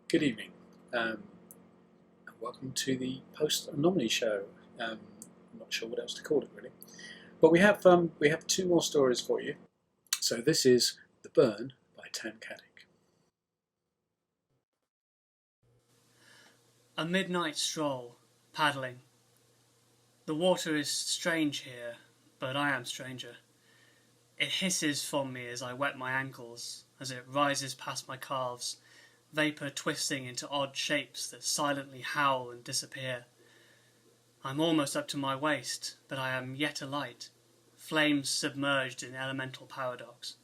Good evening, and welcome to the post-anomaly show. I'm not sure what else to call it really, but we have two more stories for you. So this is The Burn by Tam Caddick. A midnight stroll, paddling. The water is strange here, but I am stranger. It hisses from me as I wet my ankles, as it rises past my calves, vapour twisting into odd shapes that silently howl and disappear. I'm almost up to my waist, but I am yet alight, flames submerged in elemental paradox.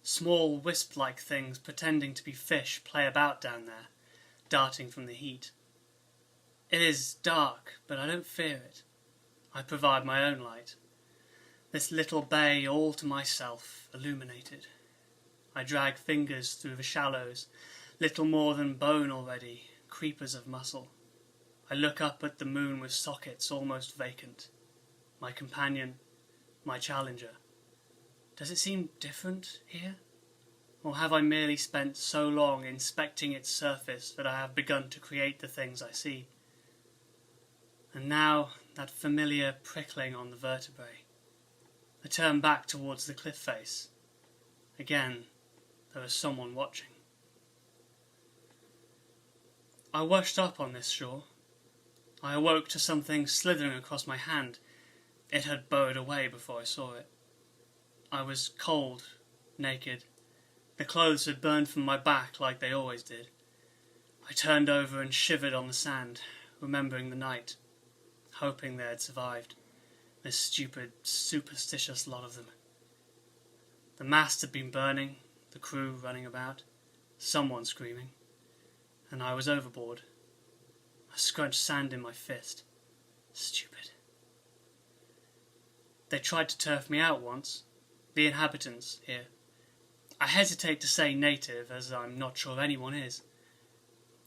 Small wisp-like things pretending to be fish play about down there, darting from the heat. It is dark, but I don't fear it. I provide my own light. This little bay all to myself, illuminated. I drag fingers through the shallows, little more than bone already, creepers of muscle. I look up at the moon with sockets almost vacant. My companion, my challenger. Does it seem different here? Or have I merely spent so long inspecting its surface that I have begun to create the things I see? And now that familiar prickling on the vertebrae. I turn back towards the cliff face. Again, there is someone watching. I washed up on this shore. I awoke to something slithering across my hand. It had burrowed away before I saw it. I was cold, naked. The clothes had burned from my back like they always did. I turned over and shivered on the sand, remembering the night, hoping they had survived. This stupid, superstitious lot of them. The mast had been burning, the crew running about, someone screaming, and I was overboard. I scrunched sand in my fist. Stupid. They tried to turf me out once, the inhabitants here. I hesitate to say native, as I'm not sure anyone is.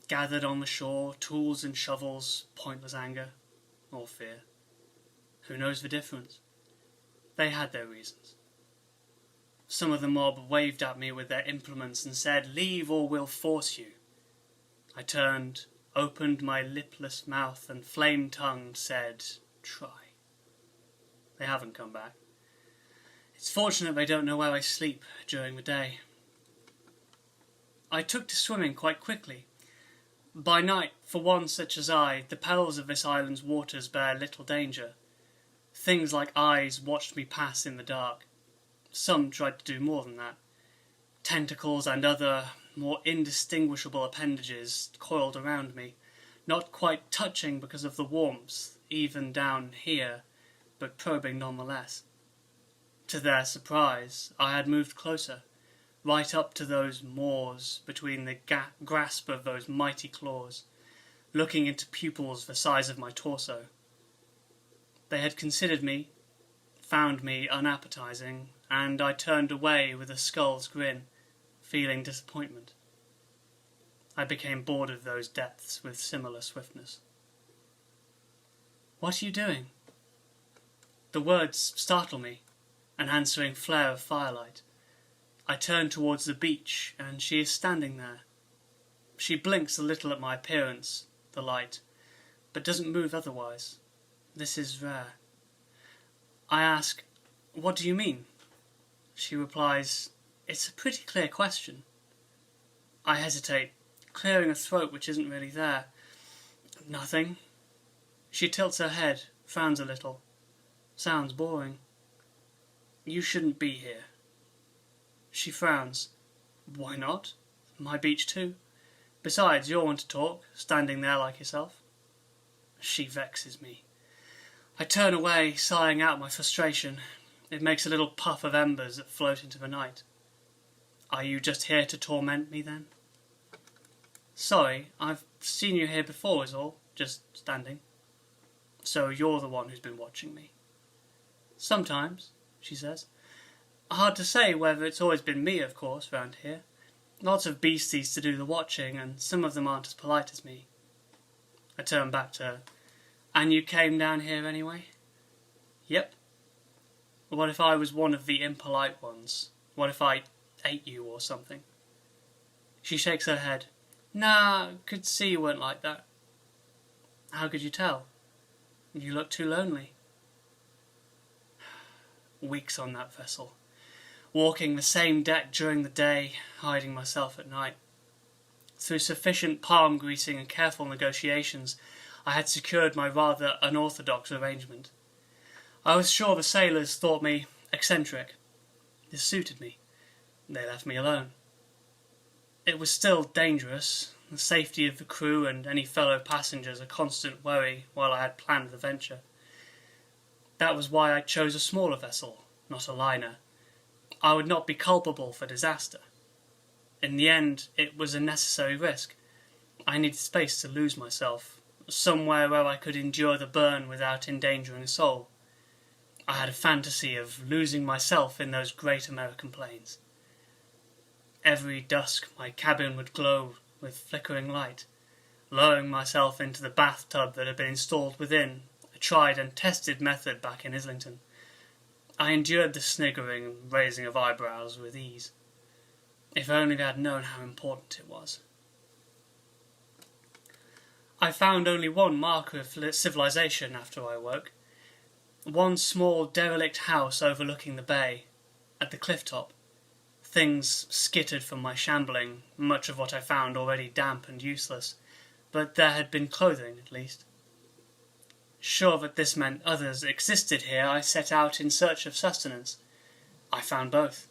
Gathered on the shore, tools and shovels, pointless anger, or fear. Who knows the difference? They had their reasons. Some of the mob waved at me with their implements and said, "Leave or we'll force you." I turned, opened my lipless mouth and flame-tongued said, "Try." They haven't come back. It's fortunate they don't know where I sleep during the day. I took to swimming quite quickly. By night, for one such as I, the perils of this island's waters bear little danger. Things like eyes watched me pass in the dark. Some tried to do more than that. Tentacles and other, more indistinguishable appendages coiled around me, not quite touching because of the warmth, even down here, but probing nonetheless. To their surprise, I had moved closer, right up to those maws between the grasp of those mighty claws, looking into pupils the size of my torso. They had considered me, found me unappetizing, and I turned away with a skull's grin, feeling disappointment. I became bored of those depths with similar swiftness. "What are you doing?" The words startle me, an answering flare of firelight. I turn towards the beach, and she is standing there. She blinks a little at my appearance, the light, but doesn't move otherwise. This is rare. I ask, "What do you mean?" She replies, "It's a pretty clear question." I hesitate, clearing a throat which isn't really there. "Nothing." She tilts her head, frowns a little. Sounds boring. "You shouldn't be here." She frowns. "Why not? My beach too. Besides, you're one to talk, standing there like yourself." She vexes me. I turn away, sighing out my frustration. It makes a little puff of embers that float into the night. "Are you just here to torment me, then?" "Sorry, I've seen you here before is all, just standing." "So you're the one who's been watching me?" "Sometimes," she says. "Hard to say whether it's always been me, of course, round here. Lots of beasties to do the watching, and some of them aren't as polite as me." I turn back to her. "And you came down here anyway?" "Yep." "What if I was one of the impolite ones? What if I ate you or something?" She shakes her head. Nah, could see you weren't like that. How could you tell? You look too lonely. Weeks on that vessel, walking the same deck during the day, hiding myself at night. Through sufficient palm greasing and careful negotiations, I had secured my rather unorthodox arrangement. I was sure the sailors thought me eccentric. This suited me. They left me alone. It was still dangerous, the safety of the crew and any fellow passengers a constant worry while I had planned the venture. That was why I chose a smaller vessel, not a liner. I would not be culpable for disaster. In the end, it was a necessary risk. I needed space to lose myself, somewhere where I could endure the burn without endangering a soul. I had a fantasy of losing myself in those great American plains. Every dusk my cabin would glow with flickering light, lowering myself into the bathtub that had been installed within, a tried and tested method back in Islington. I endured the sniggering and raising of eyebrows with ease. If only I had known how important it was. I found only one marker of civilization after I woke. One small derelict house overlooking the bay, at the cliff top. Things skittered from my shambling, much of what I found already damp and useless, but there had been clothing at least. Sure that this meant others existed here, I set out in search of sustenance. I found both.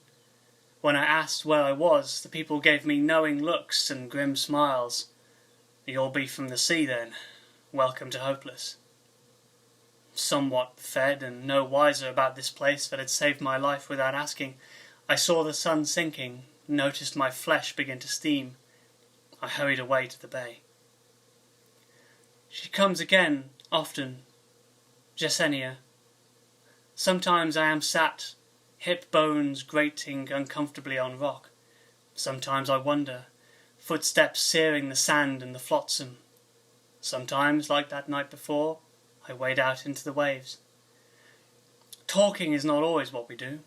When I asked where I was, the people gave me knowing looks and grim smiles. "You'll be from the sea then. Welcome to Hopeless." Somewhat fed and no wiser about this place that had saved my life without asking, I saw the sun sinking, noticed my flesh begin to steam. I hurried away to the bay. She comes again, often, Jasenia. Sometimes I am sat, hip bones grating uncomfortably on rock. Sometimes I wonder, footsteps searing the sand and the flotsam. Sometimes, like that night before, I wade out into the waves. Talking is not always what we do.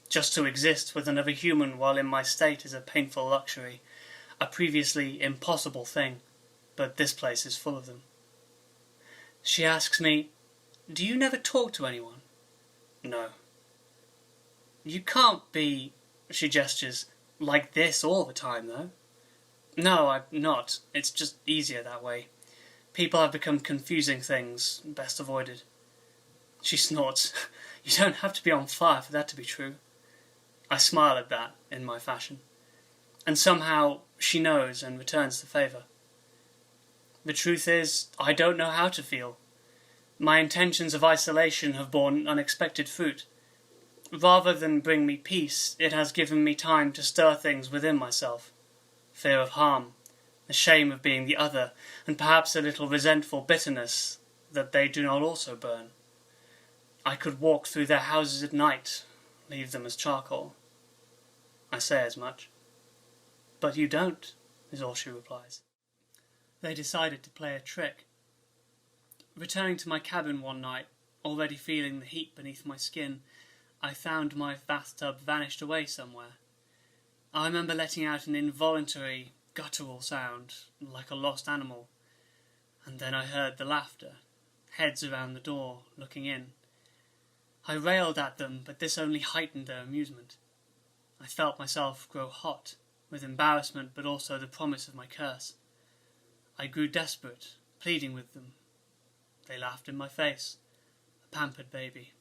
Just to exist with another human while in my state is a painful luxury, a previously impossible thing, but this place is full of them. She asks me, "Do you never talk to anyone?" "No." "You can't be," she gestures, "like this all the time, though." "No, I'm not. It's just easier that way. People have become confusing things, best avoided." She snorts. "You don't have to be on fire for that to be true." I smile at that, in my fashion. And somehow she knows and returns the favour. The truth is, I don't know how to feel. My intentions of isolation have borne unexpected fruit. Rather than bring me peace, it has given me time to stir things within myself. Fear of harm, the shame of being the other, and perhaps a little resentful bitterness that they do not also burn. I could walk through their houses at night, leave them as charcoal. I say as much. "But you don't," is all she replies. They decided to play a trick. Returning to my cabin one night, already feeling the heat beneath my skin, I found my bathtub vanished away somewhere. I remember letting out an involuntary, guttural sound, like a lost animal, and then I heard the laughter, heads around the door, looking in. I railed at them, but this only heightened their amusement. I felt myself grow hot, with embarrassment but also the promise of my curse. I grew desperate, pleading with them. They laughed in my face, a pampered baby.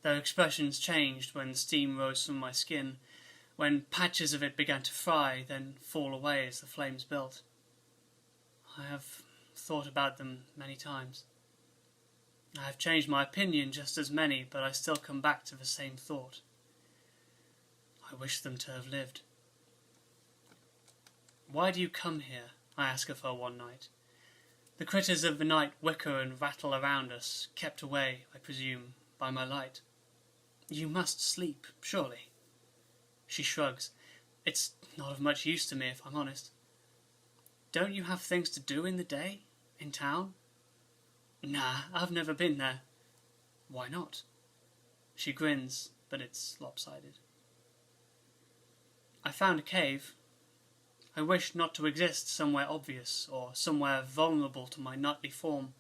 Their expressions changed when the steam rose from my skin, when patches of it began to fry, then fall away as the flames built. I have thought about them many times. I have changed my opinion just as many, but I still come back to the same thought. I wish them to have lived. "Why do you come here?" I ask of her one night. The critters of the night whicker and rattle around us, kept away, I presume, by my light. "You must sleep, surely." She shrugs. "It's not of much use to me, if I'm honest." "Don't you have things to do in the day? In town?" "Nah, I've never been there." "Why not?" She grins, but it's lopsided. "I found a cave. I wished not to exist somewhere obvious, or somewhere vulnerable to my nightly form.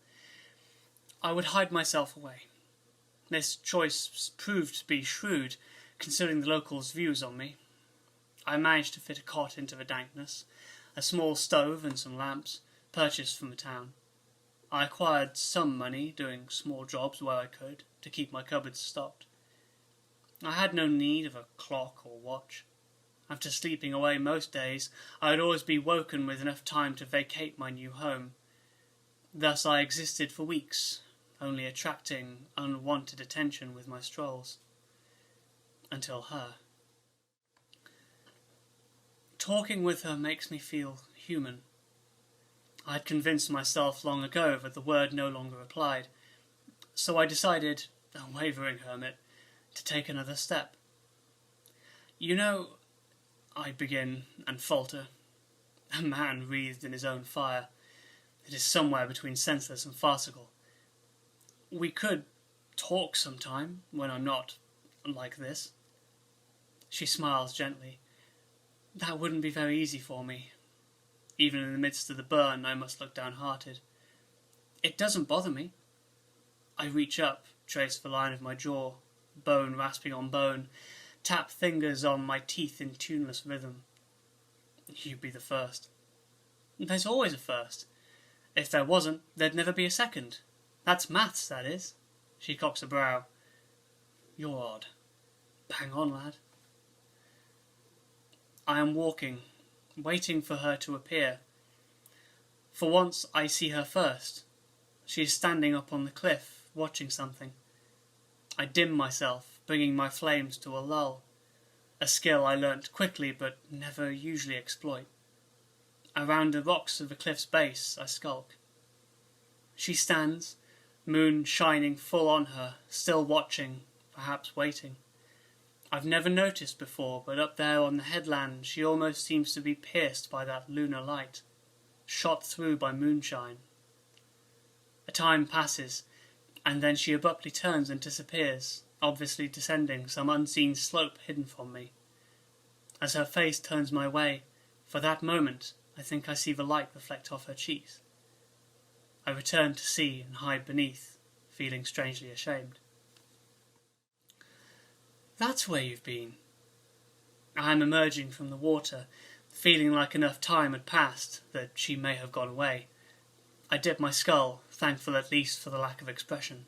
I would hide myself away. This choice proved to be shrewd, considering the locals' views on me. I managed to fit a cot into the dankness, a small stove and some lamps, purchased from the town. I acquired some money doing small jobs where I could, to keep my cupboards stocked. I had no need of a clock or watch. After sleeping away most days, I would always be woken with enough time to vacate my new home. Thus I existed for weeks, only attracting unwanted attention with my strolls. Until her. Talking with her makes me feel human. I had convinced myself long ago that the word no longer applied, so I decided, a wavering hermit, to take another step. You know, I begin and falter. A man wreathed in his own fire. It is somewhere between senseless and farcical. We could talk sometime, when I'm not like this. She smiles gently. That wouldn't be very easy for me. Even in the midst of the burn, I must look downhearted. It doesn't bother me. I reach up, trace the line of my jaw, bone rasping on bone, tap fingers on my teeth in tuneless rhythm. You'd be the first. There's always a first. If there wasn't, there'd never be a second. That's maths, that is. She cocks a brow. You're odd. Bang on, lad. I am walking, waiting for her to appear. For once I see her first. She is standing up on the cliff, watching something. I dim myself, bringing my flames to a lull, a skill I learnt quickly but never usually exploit. Around the rocks of the cliff's base I skulk. She stands, moon shining full on her, still watching, perhaps waiting. I've never noticed before, but up there on the headland she almost seems to be pierced by that lunar light, shot through by moonshine. A time passes, and then she abruptly turns and disappears, obviously descending some unseen slope hidden from me. As her face turns my way, for that moment I think I see the light reflect off her cheeks. I return to see and hide beneath, feeling strangely ashamed. That's where you've been. I am emerging from the water, feeling like enough time had passed, that she may have gone away. I dip my skull, thankful at least for the lack of expression.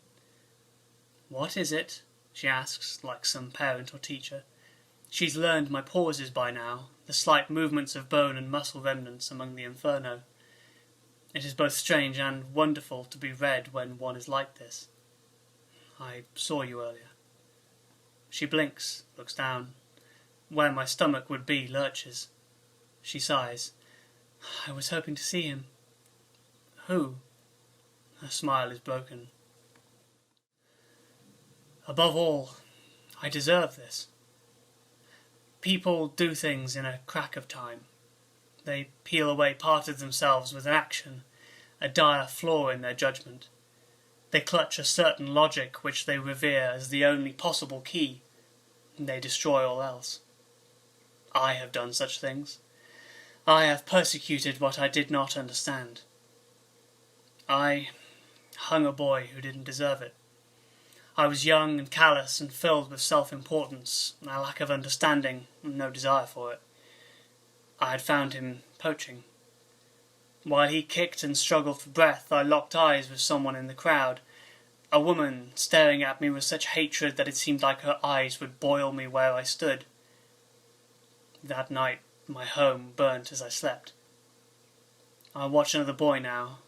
What is it? She asks, like some parent or teacher. She's learned my pauses by now, the slight movements of bone and muscle remnants among the inferno. It is both strange and wonderful to be read when one is like this. I saw you earlier. She blinks, looks down. Where my stomach would be lurches. She sighs. I was hoping to see him. Who? Her smile is broken. Above all, I deserve this. People do things in a crack of time. They peel away part of themselves with an action, a dire flaw in their judgment. They clutch a certain logic which they revere as the only possible key. They destroy all else. I have done such things. I have persecuted what I did not understand. I hung a boy who didn't deserve it. I was young and callous and filled with self-importance, a lack of understanding, and no desire for it. I had found him poaching. While he kicked and struggled for breath, I locked eyes with someone in the crowd, a woman staring at me with such hatred that it seemed like her eyes would boil me where I stood. That night, my home burnt as I slept. I watch another boy now,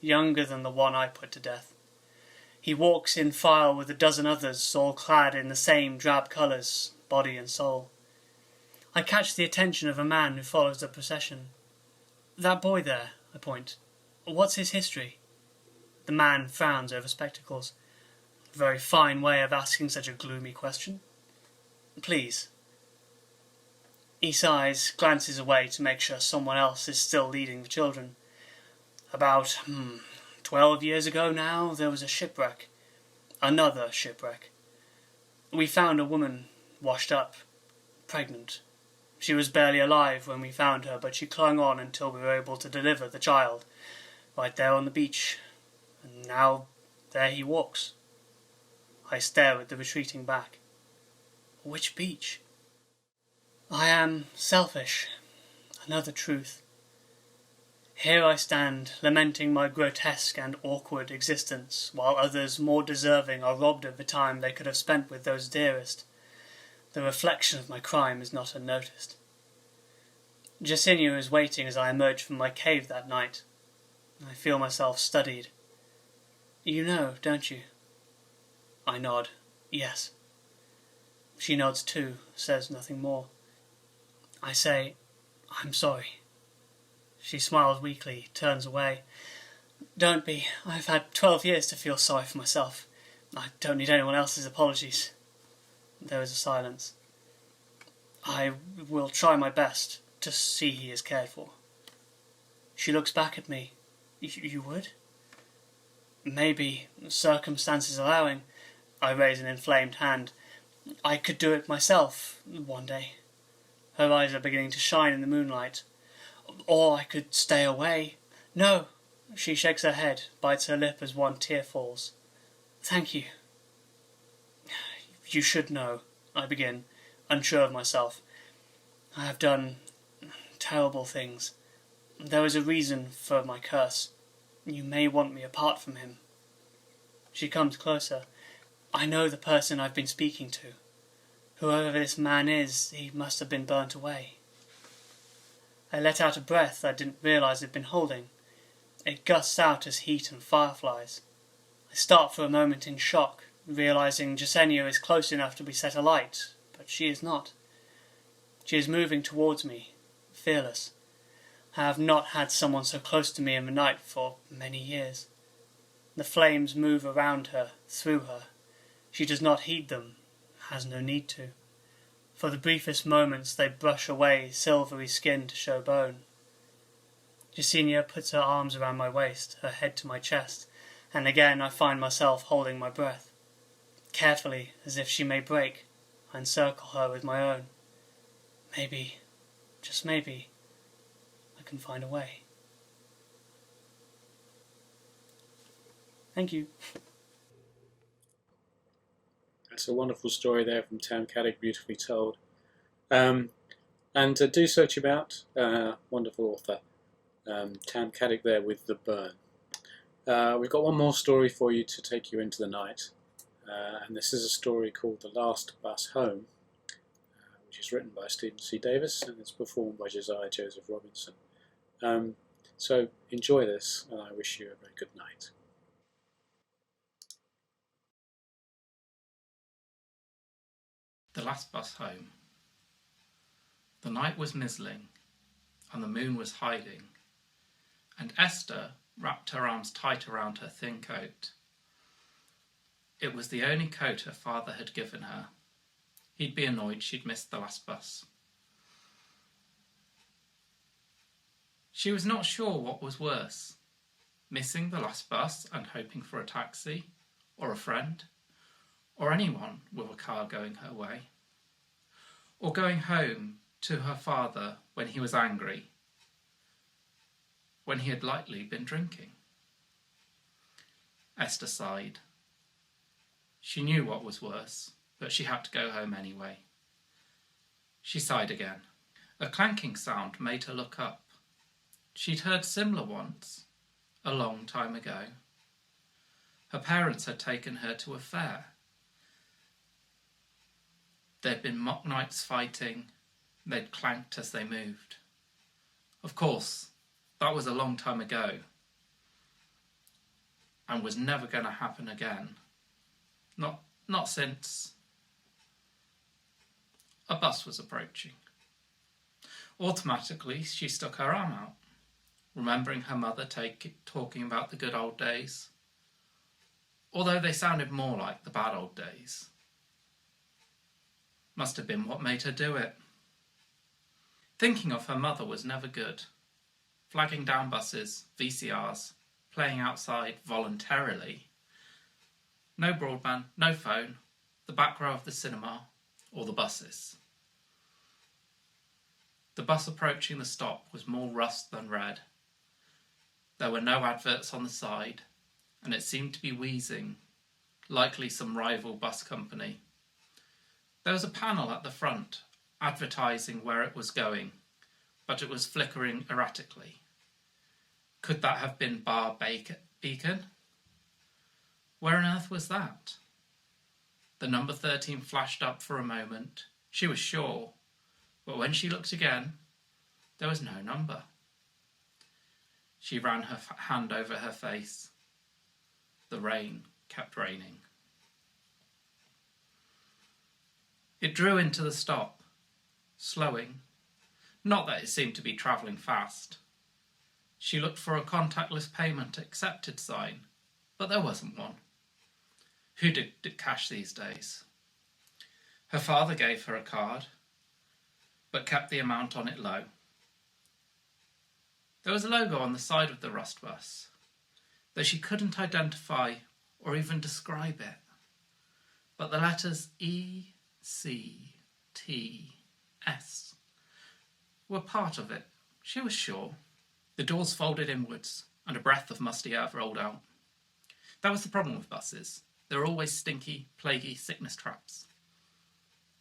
younger than the one I put to death. He walks in file with a dozen others, all clad in the same drab colours, body and soul. I catch the attention of a man who follows the procession. That boy there, I point. What's his history? The man frowns over spectacles. A very fine way of asking such a gloomy question. Please. He sighs, glances away to make sure someone else is still leading the children. About 12 years ago now, there was a shipwreck. Another shipwreck. We found a woman, washed up, pregnant. She was barely alive when we found her, but she clung on until we were able to deliver the child, right there on the beach. And now there he walks. I stare at the retreating back. Which beach? I am selfish. Another truth. Here I stand, lamenting my grotesque and awkward existence, while others more deserving are robbed of the time they could have spent with those dearest. The reflection of my crime is not unnoticed. Josiah is waiting as I emerge from my cave that night. I feel myself studied. You know, don't you? I nod. Yes. She nods too, says nothing more. I say, I'm sorry. She smiles weakly, turns away. Don't be. I've had 12 years to feel sorry for myself. I don't need anyone else's apologies. There is a silence. I will try my best to see he is cared for. She looks back at me. You would? Maybe, circumstances allowing. I raise an inflamed hand. I could do it myself, one day. Her eyes are beginning to shine in the moonlight. Or I could stay away. No. She shakes her head, bites her lip as one tear falls. Thank you. You should know, I begin, unsure of myself. I have done terrible things. There is a reason for my curse. You may want me apart from him. She comes closer. I know the person I've been speaking to. Whoever this man is, he must have been burnt away. I let out a breath I didn't realise I'd been holding. It gusts out as heat and fireflies. I start for a moment in shock, realising Josiah is close enough to be set alight, but she is not. She is moving towards me, fearless. I have not had someone so close to me in the night for many years. The flames move around her, through her. She does not heed them, has no need to. For the briefest moments they brush away silvery skin to show bone. Josiah puts her arms around my waist, her head to my chest, and again I find myself holding my breath. Carefully, as if she may break, I encircle her with my own. Maybe, just maybe, I can find a way. Thank you. That's a wonderful story there from Tam Caddick, beautifully told. And do search him out, wonderful author. Tam Caddick there with The Burn. We've got one more story for you to take you into the night. And this is a story called The Last Bus Home, which is written by Stephen C. Davis and it's performed by Josiah Joseph Robinson. So enjoy this, and I wish you a very good night. The Last Bus Home. The night was mizzling, and the moon was hiding, and Esther wrapped her arms tight around her thin coat. It was the only coat her father had given her. He'd be annoyed she'd missed the last bus. She was not sure what was worse, missing the last bus and hoping for a taxi, or a friend, or anyone with a car going her way, or going home to her father when he was angry, when he had likely been drinking. Esther sighed. She knew what was worse, but she had to go home anyway. She sighed again. A clanking sound made her look up. She'd heard similar once, a long time ago. Her parents had taken her to a fair. There'd been mock knights fighting. They'd clanked as they moved. Of course, that was a long time ago and was never going to happen again. Not since a bus was approaching. Automatically, she stuck her arm out, remembering her mother talking about the good old days, although they sounded more like the bad old days. Must have been what made her do it. Thinking of her mother was never good. Flagging down buses, VCRs, playing outside voluntarily. No broadband, no phone, the back row of the cinema, or the buses. The bus approaching the stop was more rust than red. There were no adverts on the side, and it seemed to be wheezing, likely some rival bus company. There was a panel at the front, advertising where it was going, but it was flickering erratically. Could that have been Bar Beacon? Where on earth was that? The number 13 flashed up for a moment. She was sure, but when she looked again, there was no number. She ran her hand over her face. The rain kept raining. It drew into the stop, slowing. Not that it seemed to be travelling fast. She looked for a contactless payment accepted sign, but there wasn't one. Who did cash these days? Her father gave her a card, but kept the amount on it low. There was a logo on the side of the rust bus, though she couldn't identify or even describe it. But the letters E, C, T, S were part of it, she was sure. The doors folded inwards, and a breath of musty air rolled out. That was the problem with buses. They were always stinky, plaguey sickness traps.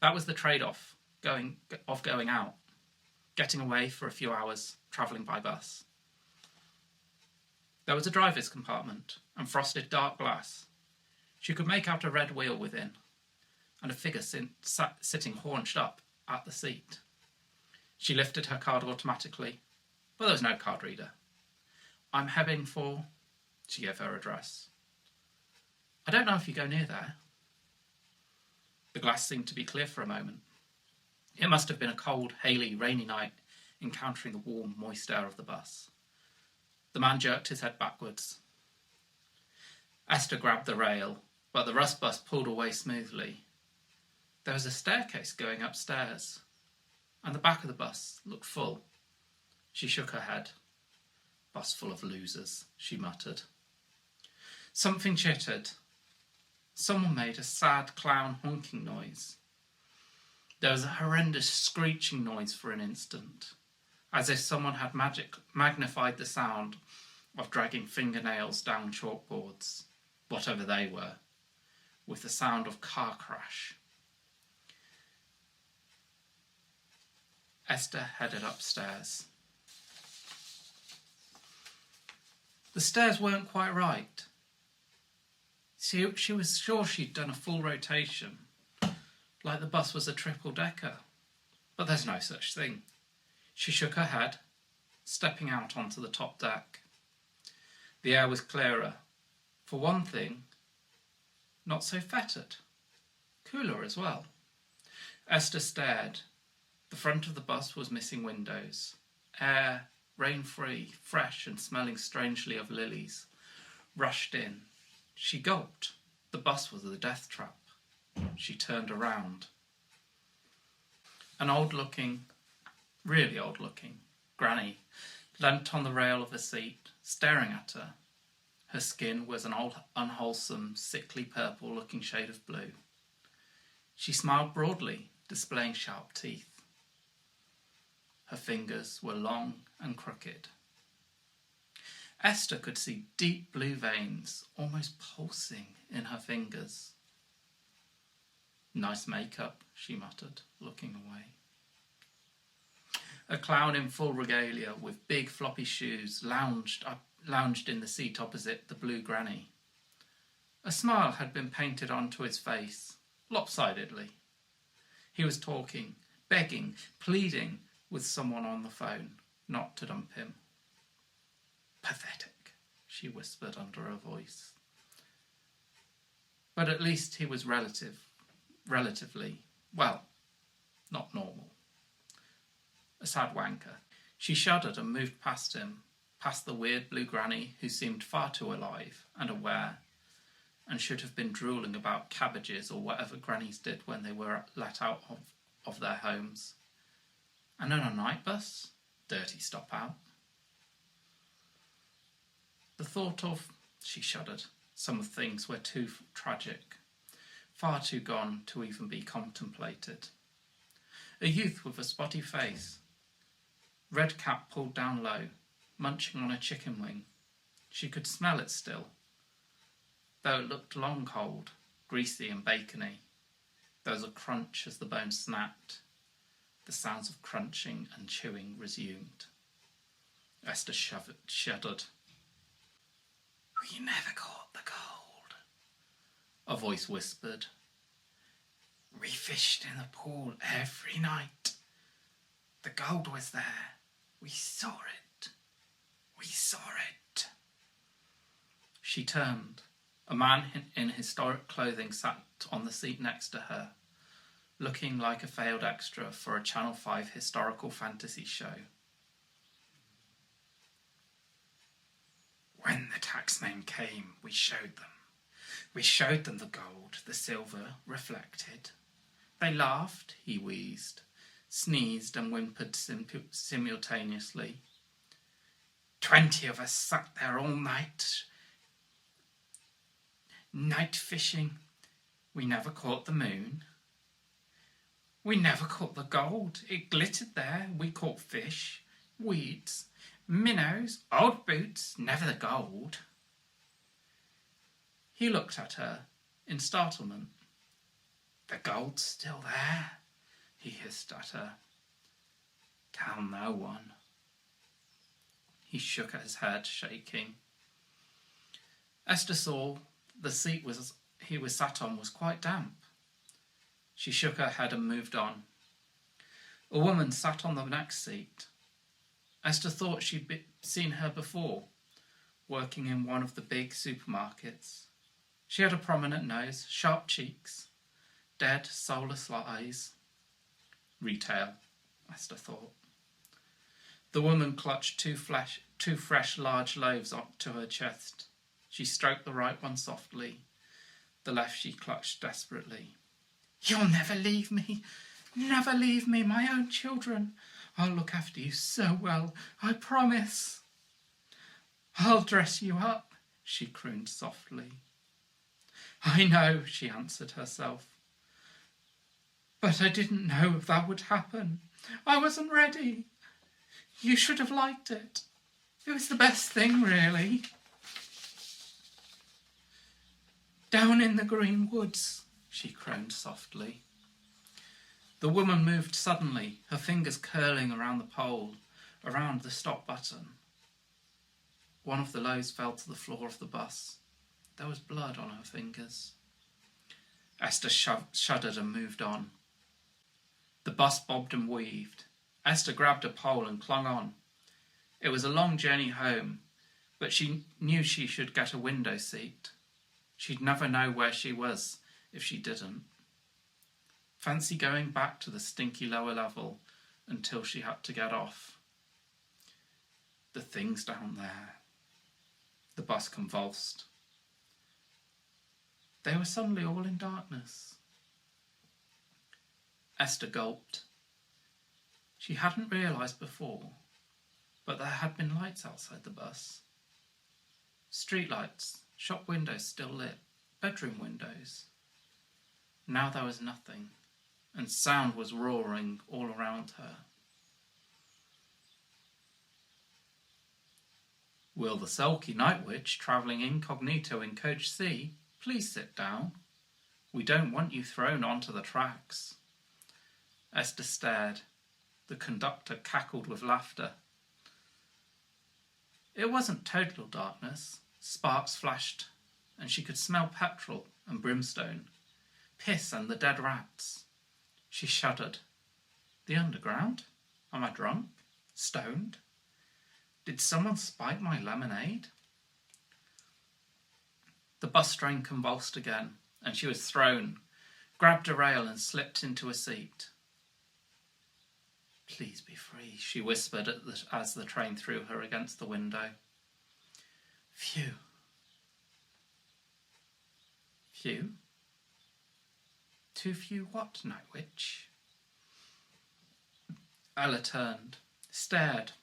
That was the trade-off going out, getting away for a few hours, travelling by bus. There was a driver's compartment and frosted dark glass. She could make out a red wheel within, and a figure sitting haunched up at the seat. She lifted her card automatically, but there was no card reader. I'm heading for... She gave her address. I don't know if you go near there. The glass seemed to be clear for a moment. It must have been a cold, haily, rainy night, encountering the warm, moist air of the bus. The man jerked his head backwards. Esther grabbed the rail, but the rust bus pulled away smoothly. There was a staircase going upstairs, and the back of the bus looked full. She shook her head. Bus full of losers, she muttered. Something chittered. Someone made a sad clown honking noise. There was a horrendous screeching noise for an instant, as if someone had magnified the sound of dragging fingernails down chalkboards, whatever they were, with the sound of car crash. Esther headed upstairs. The stairs weren't quite right. She was sure she'd done a full rotation, like the bus was a triple-decker. But there's no such thing. She shook her head, stepping out onto the top deck. The air was clearer. For one thing, not so fetid. Cooler as well. Esther stared. The front of the bus was missing windows. Air, rain-free, fresh and smelling strangely of lilies, rushed in. She gulped. The bus was a death trap. She turned around. An old-looking, really old-looking, granny leant on the rail of a seat, staring at her. Her skin was an old, unwholesome, sickly purple-looking shade of blue. She smiled broadly, displaying sharp teeth. Her fingers were long and crooked. Esther could see deep blue veins, almost pulsing, in her fingers. Nice makeup, she muttered, looking away. A clown in full regalia with big floppy shoes lounged in the seat opposite the blue granny. A smile had been painted onto his face, lopsidedly. He was talking, begging, pleading with someone on the phone not to dump him. Pathetic, she whispered under her voice. But at least he was relatively, well, not normal. A sad wanker. She shuddered and moved past him, past the weird blue granny who seemed far too alive and aware, and should have been drooling about cabbages or whatever grannies did when they were let out of their homes. And on a night bus? Dirty stop out. The thought of, she shuddered, some things were too tragic, far too gone to even be contemplated. A youth with a spotty face, Redcap pulled down low, munching on a chicken wing. She could smell it still, though it looked long cold, greasy and bacony. There was a crunch as the bone snapped. The sounds of crunching and chewing resumed. Esther shuddered. "We never caught the gold," a voice whispered. "We fished in the pool every night. The gold was there. We saw it. We saw it." She turned. A man in historic clothing sat on the seat next to her, looking like a failed extra for a Channel 5 historical fantasy show. "When the taxmen came, we showed them. We showed them the gold, the silver reflected. They laughed," he wheezed, sneezed and whimpered simultaneously. 20 of us sat there all night fishing. We never caught the moon. We never caught the gold. It glittered there. We caught fish, weeds, minnows, old boots, never the gold." He looked at her in startlement. "The gold's still there," he hissed at her. "Tell no one." He shook his head, shaking. Esther saw the seat he was sat on was quite damp. She shook her head and moved on. A woman sat on the next seat. Esther thought she'd seen her before, working in one of the big supermarkets. She had a prominent nose, sharp cheeks, dead, soulless eyes. Retail, Esther thought. The woman clutched two fresh large loaves to her chest. She stroked the right one softly. The left she clutched desperately. "You'll never leave me, my own children. I'll look after you so well, I promise." "I'll dress you up," she crooned softly. "I know," she answered herself. "But I didn't know that would happen. I wasn't ready. You should have liked it. It was the best thing, really." "Down in the green woods," she crooned softly. The woman moved suddenly, her fingers curling around the pole, around the stop button. One of the loaves fell to the floor of the bus. There was blood on her fingers. Esther shuddered and moved on. The bus bobbed and weaved. Esther grabbed a pole and clung on. It was a long journey home, but she knew she should get a window seat. She'd never know where she was if she didn't. Fancy going back to the stinky lower level until she had to get off. The things down there. The bus convulsed. They were suddenly all in darkness. Esther gulped. She hadn't realised before, but there had been lights outside the bus. Street lights, shop windows still lit, bedroom windows. Now there was nothing, and sound was roaring all around her. "Will the sulky night witch travelling incognito in coach C please sit down? We don't want you thrown onto the tracks." Esther stared. The conductor cackled with laughter. It wasn't total darkness. Sparks flashed, and she could smell petrol and brimstone, piss and the dead rats. She shuddered. The underground? Am I drunk? Stoned? Did someone spike my lemonade? The bus train convulsed again, and she was thrown, grabbed a rail and slipped into a seat. "Please be free," she whispered as the train threw her against the window. Phew. Few? Too few what, Night Witch? Ella turned, stared.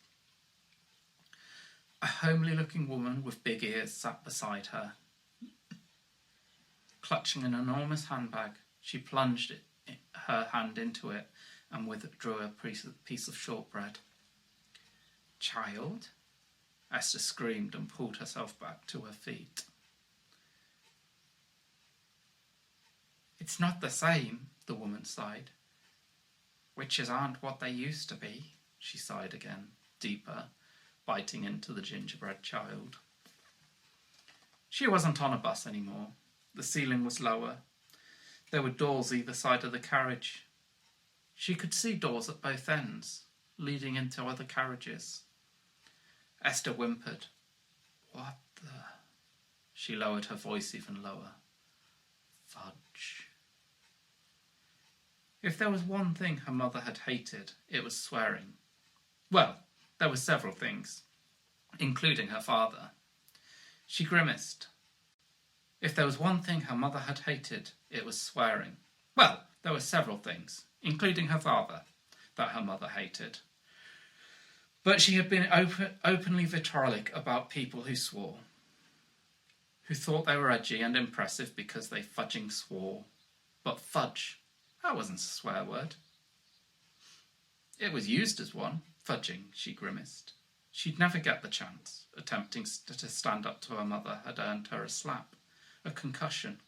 A homely-looking woman with big ears sat beside her. Clutching an enormous handbag, she plunged her hand into it and withdrew a piece of shortbread. Child? Esther screamed and pulled herself back to her feet. It's not the same, the woman sighed. Witches aren't what they used to be, she sighed again, deeper, biting into the gingerbread child. She wasn't on a bus anymore. The ceiling was lower. There were doors either side of the carriage. She could see doors at both ends, leading into other carriages. Esther whimpered. What the... She lowered her voice even lower. Fudge. If there was one thing her mother had hated, it was swearing. Well, there were several things, including her father. She grimaced. If there was one thing her mother had hated, it was swearing. Well, there were several things, including her father, that her mother hated. But she had been openly vitriolic about people who swore, who thought they were edgy and impressive because they fudging swore. But fudge, that wasn't a swear word. It was used as one, fudging, she grimaced. She'd never get the chance. Attempting to stand up to her mother had earned her a slap, a concussion.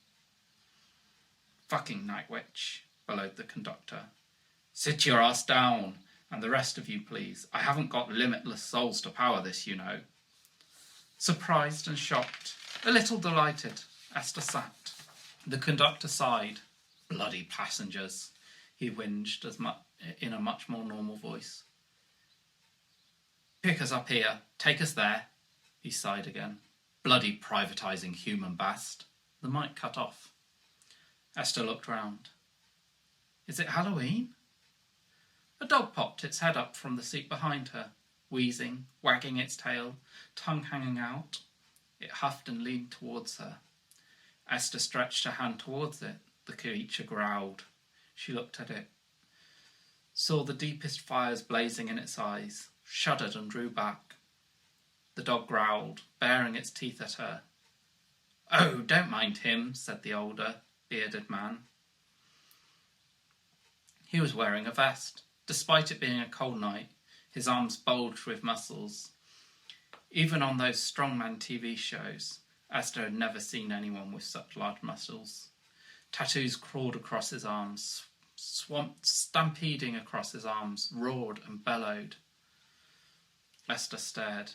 Fucking night witch, bellowed the conductor. Sit your ass down, and the rest of you, please. I haven't got limitless souls to power this, you know. Surprised and shocked, a little delighted, Esther sat. The conductor sighed. Bloody passengers, he whinged in a much more normal voice. Pick us up here, take us there, he sighed again. Bloody privatising human bast. The mic cut off. Esther looked round. Is it Halloween? A dog popped its head up from the seat behind her, wheezing, wagging its tail, tongue hanging out. It huffed and leaned towards her. Esther stretched her hand towards it. The creature growled. She looked at it, saw the deepest fires blazing in its eyes, shuddered and drew back. The dog growled, baring its teeth at her. Oh, don't mind him, said the older, bearded man. He was wearing a vest. Despite it being a cold night, his arms bulged with muscles. Even on those strongman TV shows, Esther had never seen anyone with such large muscles. Tattoos crawled across his arms, swamped, stampeding across his arms, roared and bellowed. Esther stared.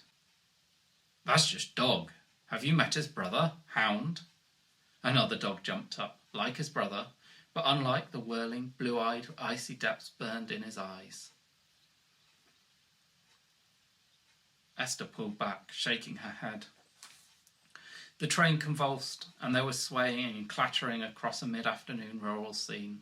That's just Dog. Have you met his brother, Hound? Another dog jumped up, like his brother, but unlike the whirling, blue-eyed, icy depths burned in his eyes. Esther pulled back, shaking her head. The train convulsed, and they were swaying and clattering across a mid-afternoon rural scene.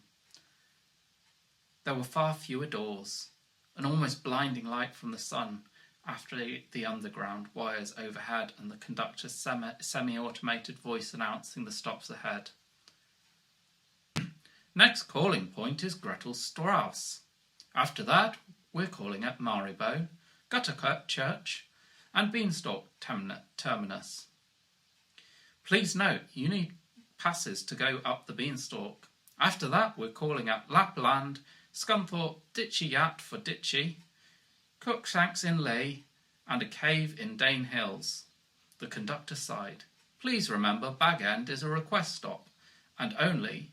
There were far fewer doors, an almost blinding light from the sun after the underground wires overhead and the conductor's semi-automated voice announcing the stops ahead. Next calling point is Gretelstrasse. After that, we're calling at Maribor, Gutterkirk Church, and Beanstalk Terminus. Please note, you need passes to go up the Beanstalk. After that, we're calling at Lapland, Scunthorpe, Ditchy Yat for Ditchy, Cookshanks in Leigh, and a cave in Dane Hills. The conductor sighed. Please remember, Bag End is a request stop, and only,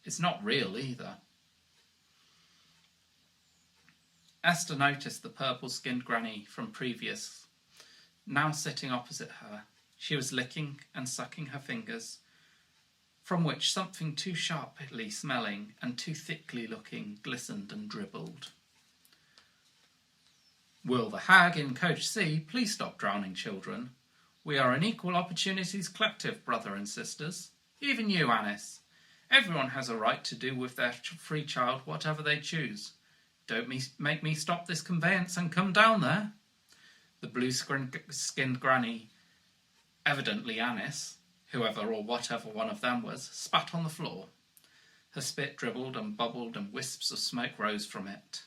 it's not real either. Esther noticed the purple-skinned granny from previous, now sitting opposite her. She was licking and sucking her fingers, from which something too sharply smelling and too thickly looking glistened and dribbled. Will the hag in Coach C please stop drowning children? We are an equal opportunities collective, brother and sisters. Even you, Annis. Everyone has a right to do with their free child whatever they choose. Don't make me stop this conveyance and come down there. The blue-skinned granny, evidently Annis, whoever or whatever one of them was, spat on the floor. Her spit dribbled and bubbled and wisps of smoke rose from it.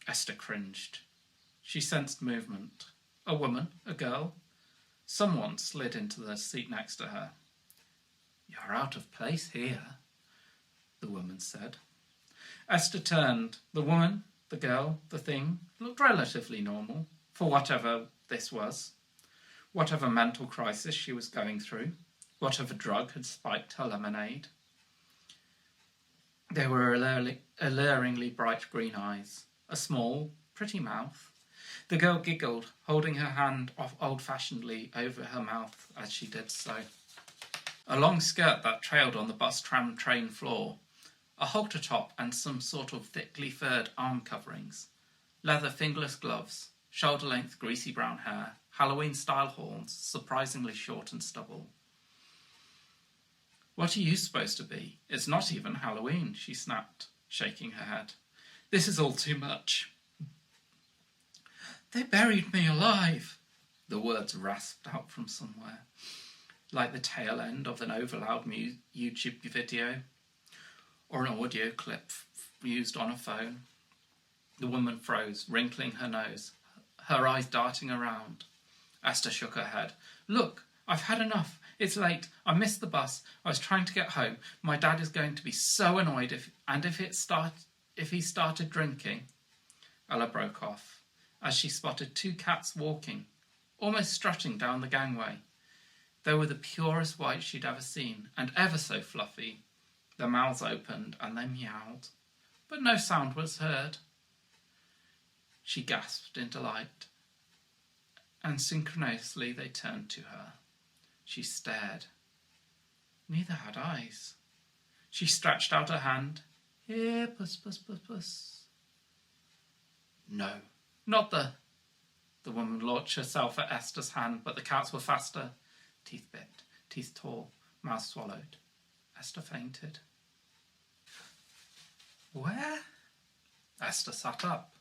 Esther cringed. She sensed movement. A woman, a girl. Someone slid into the seat next to her. You're out of place here, the woman said. Esther turned. The woman, The girl, the thing, looked relatively normal, for whatever this was, whatever mental crisis she was going through, whatever drug had spiked her lemonade. There were alluringly bright green eyes, a small, pretty mouth. The girl giggled, holding her hand off old-fashionedly over her mouth as she did so. A long skirt that trailed on the bus-tram train floor, a halter top and some sort of thickly furred arm coverings, leather fingerless gloves, shoulder-length greasy brown hair, Halloween-style horns, surprisingly short and stubble. "What are you supposed to be? It's not even Halloween," she snapped, shaking her head. "This is all too much." "They buried me alive," the words rasped out from somewhere, like the tail end of an overloud YouTube video or an audio clip used on a phone. The woman froze, wrinkling her nose, her eyes darting around. Esther shook her head. "Look, I've had enough. It's late. I missed the bus. I was trying to get home. My dad is going to be so annoyed if he started drinking." Ella broke off as she spotted two cats walking, almost strutting down the gangway. They were the purest white she'd ever seen, and ever so fluffy. Their mouths opened and they meowed, but no sound was heard. She gasped in delight, and synchronously they turned to her. She stared. Neither had eyes. She stretched out her hand. "Here, puss, puss, puss, puss." "No, not the..." The woman launched herself at Esther's hand, but the cats were faster. Teeth bit, teeth tore, mouth swallowed. Esther fainted. "Where?" Esther sat up.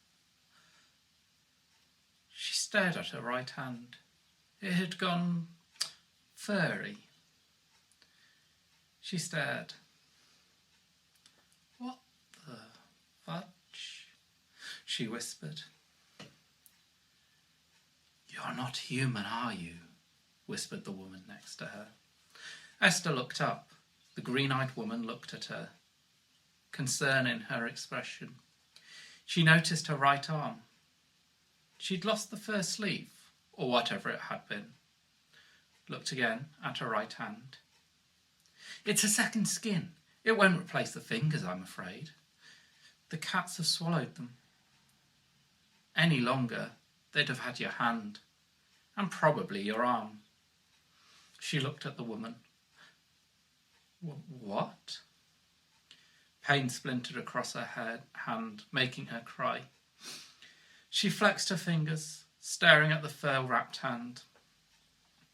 She stared at her right hand. It had gone furry. She stared. "What the fudge?" she whispered. "You're not human, are you?" whispered the woman next to her. Esther looked up. The green-eyed woman looked at her, concern in her expression. She noticed her right arm. She'd lost the first sleeve, or whatever it had been. Looked again at her right hand. "It's a second skin. It won't replace the fingers, I'm afraid. The cats have swallowed them. Any longer, they'd have had your hand, and probably your arm." She looked at the woman. "What?" Pain splintered across her hand, making her cry. She flexed her fingers, staring at the fur-wrapped hand.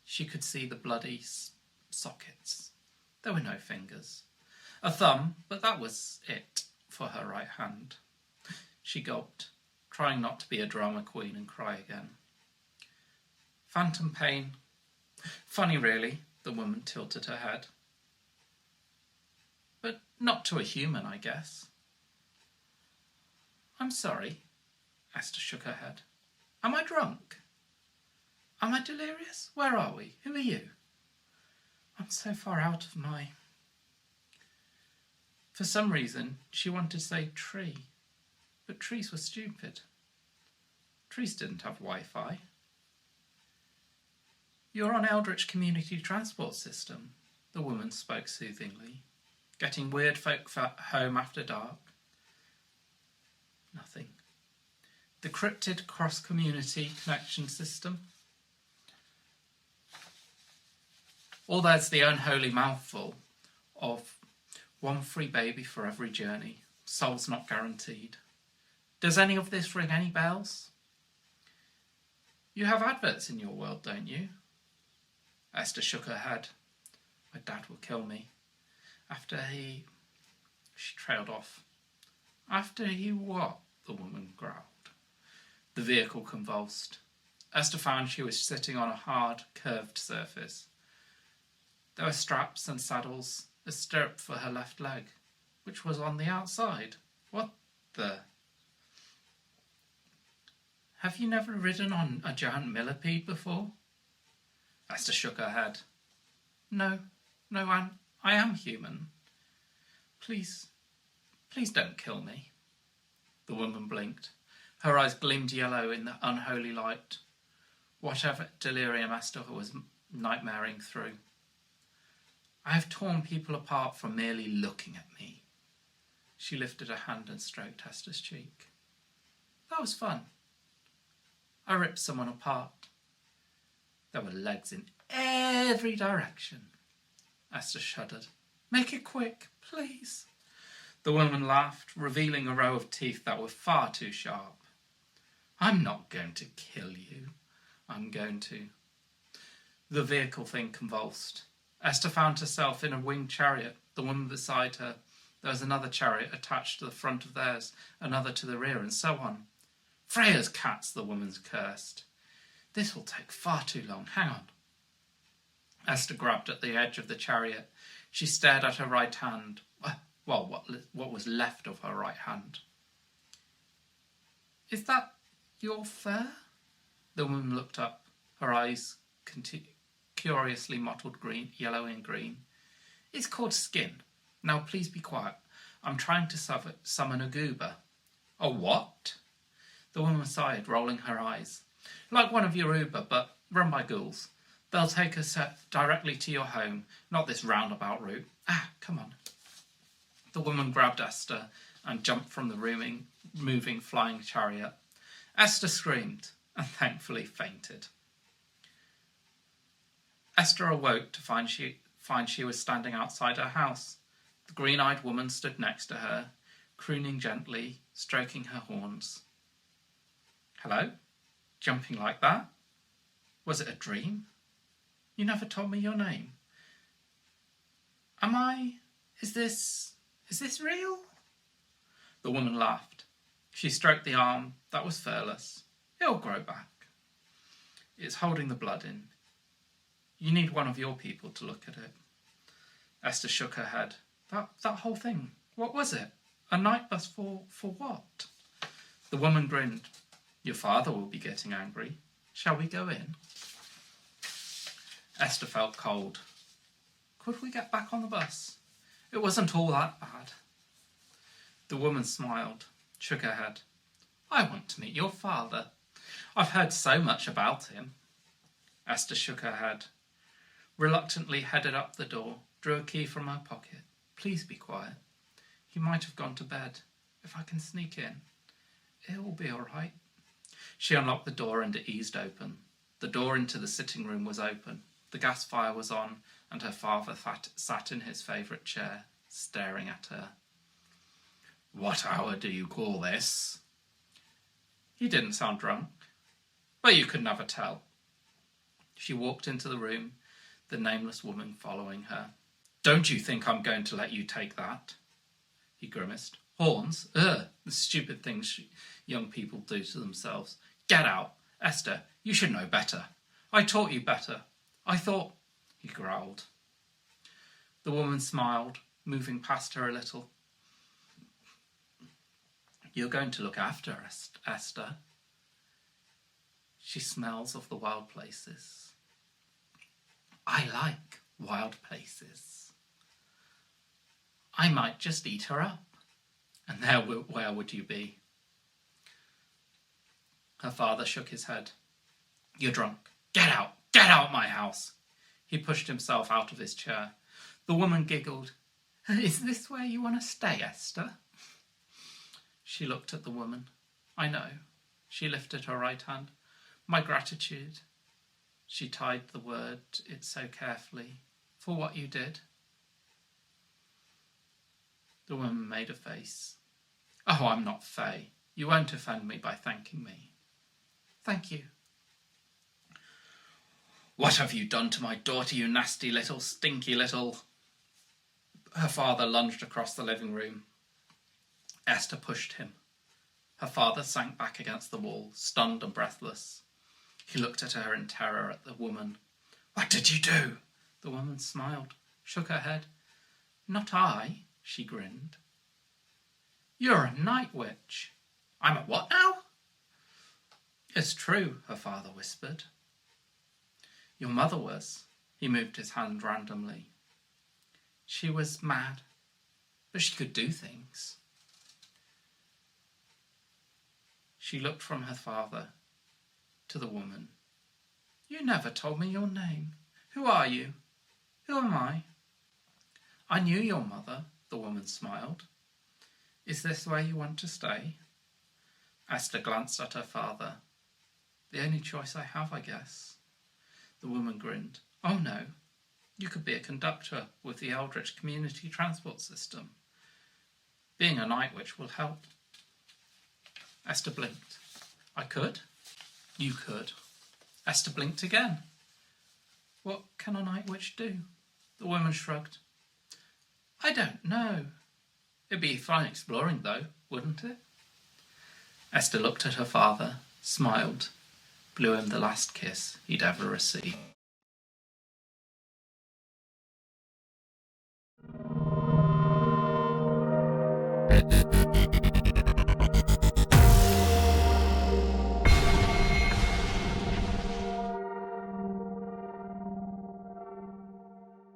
She could see the bloody sockets. There were no fingers. A thumb, but that was it for her right hand. She gulped, trying not to be a drama queen and cry again. Phantom pain. Funny, really, the woman tilted her head. But not to a human, I guess. "I'm sorry," Esther shook her head. "Am I drunk? Am I delirious? Where are we? Who are you? I'm so far out of my..." For some reason, she wanted to say tree, but trees were stupid. Trees didn't have Wi-Fi. "You're on Eldritch Community Transport System," the woman spoke soothingly. "Getting weird folk home after dark?" Nothing. "The cryptid cross-community connection system?" Or there's the unholy mouthful of one free baby for every journey, souls not guaranteed. Does any of this ring any bells? "You have adverts in your world, don't you?" Esther shook her head. "My dad will kill me. After he..." She trailed off. "After he what?" the woman growled. The vehicle convulsed. Esther found she was sitting on a hard, curved surface. There were straps and saddles, a stirrup for her left leg, which was on the outside. What the... "Have you never ridden on a giant millipede before?" Esther shook her head. No, I am human. Please don't kill me." The woman blinked. Her eyes gleamed yellow in the unholy light. Whatever delirium Esther was nightmaring through. I have torn people apart for merely looking at me. She lifted a hand and stroked Esther's cheek. That was fun. I ripped someone apart. There were legs in every direction. Esther shuddered. Make it quick, please. The woman laughed, revealing a row of teeth that were far too sharp. I'm not going to kill you. I'm going to. The vehicle thing convulsed. Esther found herself in a winged chariot, the woman beside her. There was another chariot attached to the front of theirs, another to the rear, and so on. Freya's cats, the woman cursed. This will take far too long. Hang on. Esther grabbed at the edge of the chariot. She stared at her right hand. Well, what was left of her right hand. Is that your fur? The woman looked up, her eyes curiously mottled green, yellow and green. It's called skin. Now please be quiet. I'm trying to summon a goober. A what? The woman sighed, rolling her eyes. Like one of your Uber, but run by ghouls. They'll take us directly to your home, not this roundabout route. Come on. The woman grabbed Esther and jumped from the moving flying chariot. Esther screamed and thankfully fainted. Esther awoke to find she was standing outside her house. The green-eyed woman stood next to her, crooning gently, stroking her horns. Hello? Jumping like that? Was it a dream? You never told me your name. Is this real? The woman laughed. She stroked the arm that was furless. It'll grow back. It's holding the blood in. You need one of your people to look at it. Esther shook her head. That whole thing, what was it? A night bus for what? The woman grinned. Your father will be getting angry. Shall we go in? Esther felt cold. Could we get back on the bus? It wasn't all that bad. The woman smiled, shook her head. I want to meet your father. I've heard so much about him. Esther shook her head, reluctantly headed up the door, drew a key from her pocket. Please be quiet. He might have gone to bed. If I can sneak in, it will be all right. She unlocked the door and it eased open. The door into the sitting room was open. The gas fire was on, and her father sat in his favourite chair, staring at her. What hour do you call this? He didn't sound drunk, but you could never tell. She walked into the room, the nameless woman following her. Don't you think I'm going to let you take that? He grimaced. Horns? The stupid things young people do to themselves. Get out. Esther, you should know better. I taught you better. I thought... He growled. The woman smiled, moving past her a little. You're going to look after Esther. She smells of the wild places. I like wild places. I might just eat her up. And where would you be? Her father shook his head. You're drunk. Get out! Get out of my house! He pushed himself out of his chair. The woman giggled. Is this where you want to stay, Esther? She looked at the woman. I know. She lifted her right hand. My gratitude. She tied the word it so carefully. For what you did. The woman made a face. Oh, I'm not Faye. You won't offend me by thanking me. Thank you. What have you done to my daughter, you nasty little, stinky little... Her father lunged across the living room. Esther pushed him. Her father sank back against the wall, stunned and breathless. He looked at her in terror at the woman. What did you do? The woman smiled, shook her head. Not I, she grinned. You're a night witch. I'm a what now? It's true, her father whispered. Your mother was. He moved his hand randomly. She was mad, but she could do things. She looked from her father to the woman. "You never told me your name. Who are you? Who am I?" "I knew your mother," the woman smiled. "Is this where you want to stay?" Esther glanced at her father. "The only choice I have, I guess." The woman grinned. "Oh no, you could be a conductor with the Eldritch Community Transport System. Being a night witch will help." Esther blinked. "I could?" "You could." Esther blinked again. "What can a night witch do?" The woman shrugged. "I don't know. It'd be fun exploring, though, wouldn't it?" Esther looked at her father, smiled, blew him the last kiss he'd ever received.